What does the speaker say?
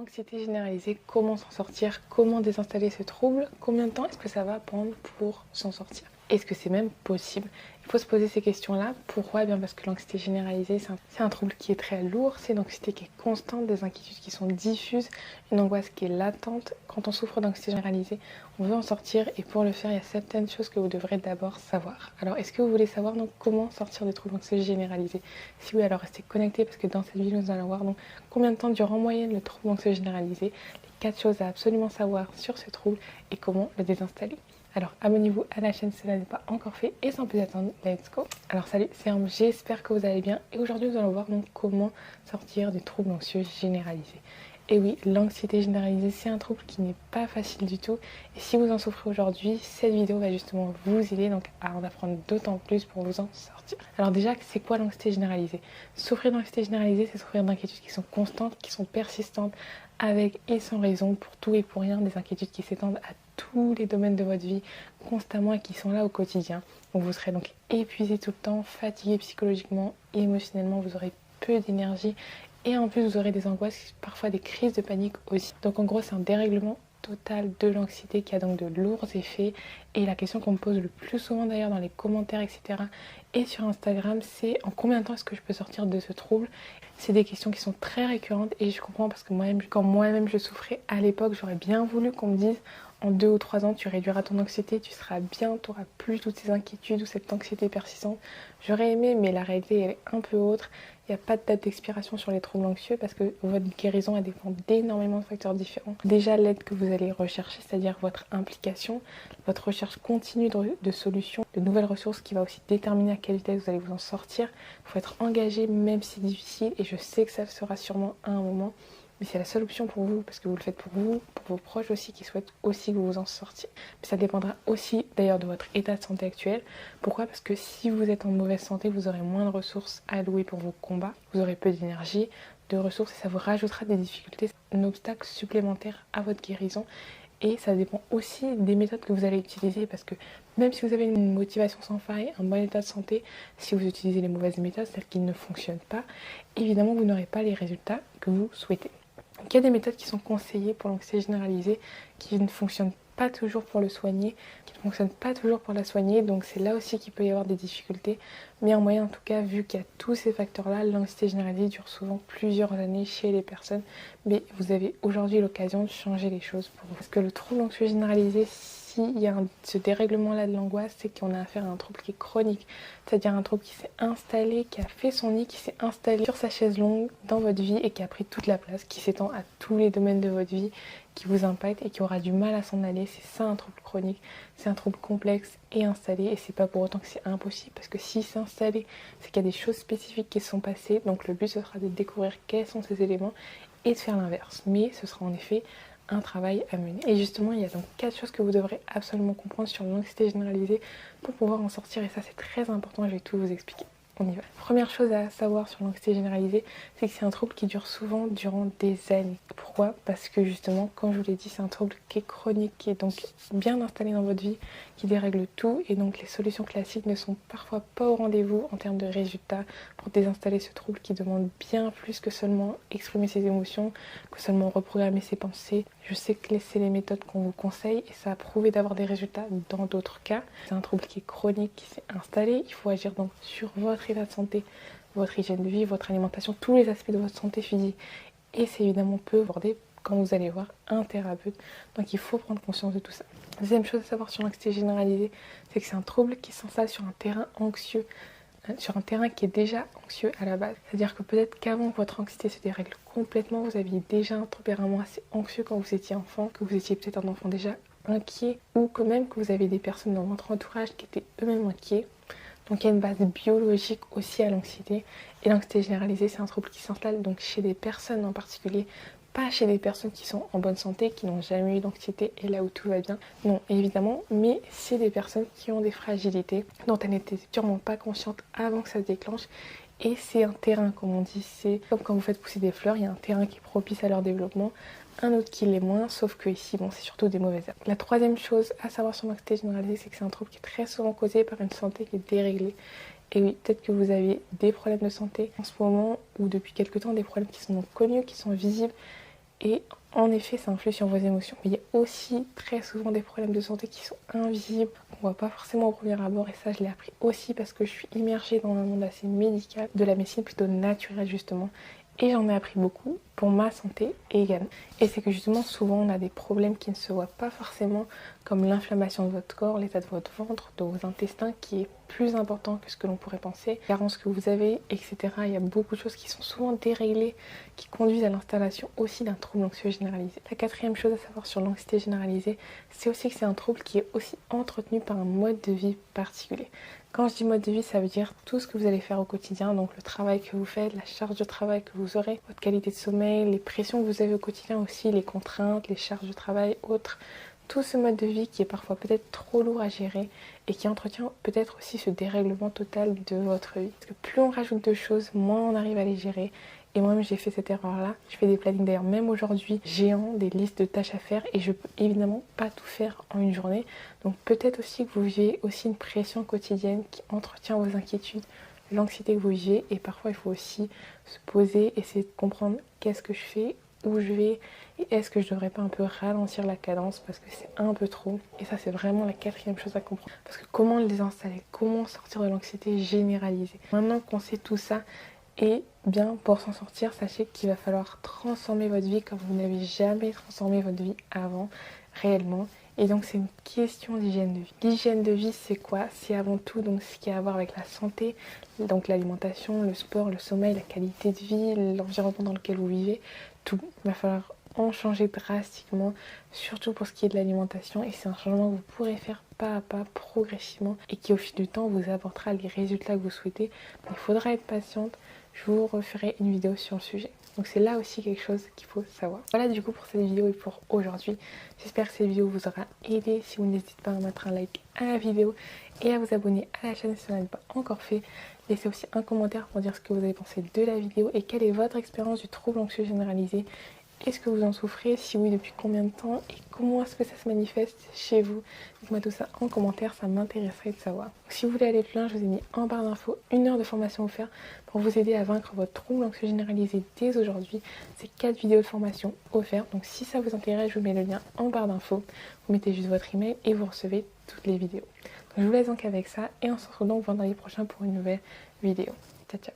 L'anxiété généralisée, comment s'en sortir? Comment désinstaller ce trouble? Combien de temps est-ce que ça va prendre pour s'en sortir? Est-ce que c'est même possible? Il faut se poser ces questions-là. Pourquoi? Eh bien parce que l'anxiété généralisée, c'est un trouble qui est très lourd, c'est une anxiété qui est constante, des inquiétudes qui sont diffuses, une angoisse qui est latente. Quand on souffre d'anxiété généralisée, on veut en sortir et pour le faire, il y a certaines choses que vous devrez d'abord savoir. Alors, est-ce que vous voulez savoir donc comment sortir des troubles anxieux généralisés? Si oui, alors restez connectés parce que dans cette vidéo, nous allons voir donc combien de temps dure en moyenne le trouble anxieux généralisé, les 4 choses à absolument savoir sur ce trouble et comment le désinstaller. Alors abonnez-vous à la chaîne si cela n'est pas encore fait et sans plus attendre, let's go. Alors salut, c'est Arme, j'espère que vous allez bien et aujourd'hui nous allons voir donc comment sortir du trouble anxieux généralisé. Et oui, l'anxiété généralisée, c'est un trouble qui n'est pas facile du tout. Et si vous en souffrez aujourd'hui, cette vidéo va justement vous aider donc à en apprendre d'autant plus pour vous en sortir. Alors déjà, c'est quoi l'anxiété généralisée? Souffrir d'anxiété généralisée, c'est souffrir d'inquiétudes qui sont constantes, qui sont persistantes, avec et sans raison, pour tout et pour rien, des inquiétudes qui s'étendent à tous les domaines de votre vie, constamment et qui sont là au quotidien. Donc vous serez donc épuisé tout le temps, fatigué psychologiquement, émotionnellement, vous aurez peu d'énergie. Et en plus, vous aurez des angoisses, parfois des crises de panique aussi. Donc en gros, c'est un dérèglement total de l'anxiété qui a donc de lourds effets. Et la question qu'on me pose le plus souvent d'ailleurs dans les commentaires, etc. et sur Instagram, c'est en combien de temps est-ce que je peux sortir de ce trouble? C'est des questions qui sont très récurrentes et je comprends parce que moi-même, quand moi-même je souffrais à l'époque, j'aurais bien voulu qu'on me dise en 2 ou 3 ans, tu réduiras ton anxiété, tu seras bien, tu n'auras plus toutes ces inquiétudes ou cette anxiété persistante. J'aurais aimé, mais la réalité elle est un peu autre. Il n'y a pas de date d'expiration sur les troubles anxieux parce que votre guérison elle dépend d'énormément de facteurs différents. Déjà l'aide que vous allez rechercher, c'est-à-dire votre implication, votre recherche continue de solutions, de nouvelles ressources qui va aussi déterminer à quelle vitesse vous allez vous en sortir. Il faut être engagé même si c'est difficile et je sais que ça sera sûrement à un moment. Mais c'est la seule option pour vous, parce que vous le faites pour vous, pour vos proches aussi, qui souhaitent aussi que vous vous en sortiez. Mais ça dépendra aussi d'ailleurs de votre état de santé actuel. Pourquoi? Parce que si vous êtes en mauvaise santé, vous aurez moins de ressources allouées pour vos combats, vous aurez peu d'énergie, de ressources, et ça vous rajoutera des difficultés, un obstacle supplémentaire à votre guérison. Et ça dépend aussi des méthodes que vous allez utiliser, parce que même si vous avez une motivation sans faille, un bon état de santé, si vous utilisez les mauvaises méthodes, c'est-à-dire qu'ils ne fonctionnent pas, évidemment vous n'aurez pas les résultats que vous souhaitez. Donc, il y a des méthodes qui sont conseillées pour l'anxiété généralisée, qui ne fonctionnent pas toujours pour le soigner, qui ne fonctionnent pas toujours pour la soigner, donc c'est là aussi qu'il peut y avoir des difficultés. Mais en moyenne, en tout cas, vu qu'il y a tous ces facteurs-là, l'anxiété généralisée dure souvent plusieurs années chez les personnes, mais vous avez aujourd'hui l'occasion de changer les choses pour vous. Parce que le trouble anxieux généralisé, s'il y a ce dérèglement-là de l'angoisse, c'est qu'on a affaire à un trouble qui est chronique, c'est-à-dire un trouble qui s'est installé, qui a fait son nid, qui s'est installé sur sa chaise longue dans votre vie et qui a pris toute la place, qui s'étend à tous les domaines de votre vie, qui vous impacte et qui aura du mal à s'en aller. C'est ça un trouble chronique, c'est un trouble complexe et installé, et c'est pas pour autant que c'est impossible, parce que si c'est installé, c'est qu'il y a des choses spécifiques qui se sont passées, donc le but ce sera de découvrir quels sont ces éléments et de faire l'inverse. Mais ce sera en effet un travail à mener. Et justement, il y a donc 4 choses que vous devrez absolument comprendre sur l'anxiété généralisée pour pouvoir en sortir, et ça c'est très important, je vais tout vous expliquer. On y va. Première chose à savoir sur l'anxiété généralisée, c'est que c'est un trouble qui dure souvent durant des années. Pourquoi? Parce que justement, comme je vous l'ai dit, c'est un trouble qui est chronique, qui est donc bien installé dans votre vie, qui dérègle tout, et donc les solutions classiques ne sont parfois pas au rendez-vous en termes de résultats pour désinstaller ce trouble qui demande bien plus que seulement exprimer ses émotions, que seulement reprogrammer ses pensées. Je sais que c'est les méthodes qu'on vous conseille et ça a prouvé d'avoir des résultats dans d'autres cas. C'est un trouble qui est chronique, qui s'est installé. Il faut agir donc sur votre état de santé, votre hygiène de vie, votre alimentation, tous les aspects de votre santé physique. Et c'est évidemment peu abordé quand vous allez voir un thérapeute. Donc il faut prendre conscience de tout ça. Deuxième chose à savoir sur l'anxiété généralisée, c'est que c'est un trouble qui s'installe sur un terrain anxieux, sur un terrain qui est déjà anxieux à la base. C'est-à-dire que peut-être qu'avant que votre anxiété se dérègle complètement, vous aviez déjà un tempérament assez anxieux quand vous étiez enfant, que vous étiez peut-être un enfant déjà inquiet, ou quand même que vous avez des personnes dans votre entourage qui étaient eux-mêmes inquiets. Donc il y a une base biologique aussi à l'anxiété. Et l'anxiété généralisée, c'est un trouble qui s'installe donc chez des personnes en particulier, pas chez des personnes qui sont en bonne santé, qui n'ont jamais eu d'anxiété et là où tout va bien. Non, évidemment, mais c'est des personnes qui ont des fragilités dont elles n'étaient sûrement pas conscientes avant que ça se déclenche. Et c'est un terrain, comme on dit, c'est comme quand vous faites pousser des fleurs, il y a un terrain qui est propice à leur développement, un autre qui l'est moins, sauf que ici, bon, c'est surtout des mauvaises herbes. La troisième chose à savoir sur l'anxiété généralisée, c'est que c'est un trouble qui est très souvent causé par une santé qui est déréglée. Et oui, peut-être que vous avez des problèmes de santé en ce moment ou depuis quelque temps, des problèmes qui sont connus, qui sont visibles, Et en effet, ça influe sur vos émotions. Mais il y a aussi très souvent des problèmes de santé qui sont invisibles, qu'on ne voit pas forcément au premier abord. Et ça, je l'ai appris aussi parce que je suis immergée dans un monde assez médical, de la médecine plutôt naturelle justement. Et j'en ai appris beaucoup pour ma santé également. Et c'est que justement, souvent, on a des problèmes qui ne se voient pas forcément, comme l'inflammation de votre corps, l'état de votre ventre, de vos intestins, qui est plus important que ce que l'on pourrait penser, les carences que vous avez, etc. Il y a beaucoup de choses qui sont souvent déréglées, qui conduisent à l'installation aussi d'un trouble anxieux généralisé. La quatrième chose à savoir sur l'anxiété généralisée, c'est aussi que c'est un trouble qui est aussi entretenu par un mode de vie particulier. Quand je dis mode de vie, ça veut dire tout ce que vous allez faire au quotidien, donc le travail que vous faites, la charge de travail que vous aurez, votre qualité de sommeil, les pressions que vous avez au quotidien aussi, les contraintes, les charges de travail, autres. Tout ce mode de vie qui est parfois peut-être trop lourd à gérer et qui entretient peut-être aussi ce dérèglement total de votre vie. Parce que plus on rajoute de choses, moins on arrive à les gérer. Et moi-même, j'ai fait cette erreur-là. Je fais des plannings d'ailleurs, même aujourd'hui, géants, des listes de tâches à faire et je peux évidemment pas tout faire en une journée. Donc peut-être aussi que vous vivez aussi une pression quotidienne qui entretient vos inquiétudes, l'anxiété que vous vivez. Et parfois, il faut aussi se poser, essayer de comprendre qu'est-ce que je fais, où je vais et est-ce que je devrais pas un peu ralentir la cadence parce que c'est un peu trop. Et ça, c'est vraiment la quatrième chose à comprendre. Parce que comment le désinstaller, comment sortir de l'anxiété généralisée. Maintenant qu'on sait tout ça, et bien pour s'en sortir, sachez qu'il va falloir transformer votre vie comme vous n'avez jamais transformé votre vie avant, réellement. Et donc c'est une question d'hygiène de vie. L'hygiène de vie, c'est quoi? C'est avant tout donc ce qui a à voir avec la santé, donc l'alimentation, le sport, le sommeil, la qualité de vie, l'environnement dans lequel vous vivez, tout. Il va falloir en changer drastiquement, surtout pour ce qui est de l'alimentation. Et c'est un changement que vous pourrez faire pas à pas, progressivement, et qui au fil du temps vous apportera les résultats que vous souhaitez. Mais il faudra être patiente. Je vous referai une vidéo sur le sujet. Donc c'est là aussi quelque chose qu'il faut savoir. Voilà du coup pour cette vidéo et pour aujourd'hui. J'espère que cette vidéo vous aura aidé. Si vous n'hésitez pas à mettre un like à la vidéo et à vous abonner à la chaîne si vous n'avez pas encore fait. Laissez aussi un commentaire pour dire ce que vous avez pensé de la vidéo et quelle est votre expérience du trouble anxieux généralisé. Est-ce que vous en souffrez? Si oui, depuis combien de temps? Et comment est-ce que ça se manifeste chez vous? Dites-moi tout ça en commentaire, ça m'intéresserait de savoir. Si vous voulez aller plus loin, je vous ai mis en barre d'infos 1 heure de formation offerte pour vous aider à vaincre votre trouble anxieux généralisé dès aujourd'hui. C'est 4 vidéos de formation offertes. Donc si ça vous intéresse, je vous mets le lien en barre d'infos. Vous mettez juste votre email et vous recevez toutes les vidéos. Donc, je vous laisse donc avec ça et on se retrouve donc vendredi prochain pour une nouvelle vidéo. Ciao ciao.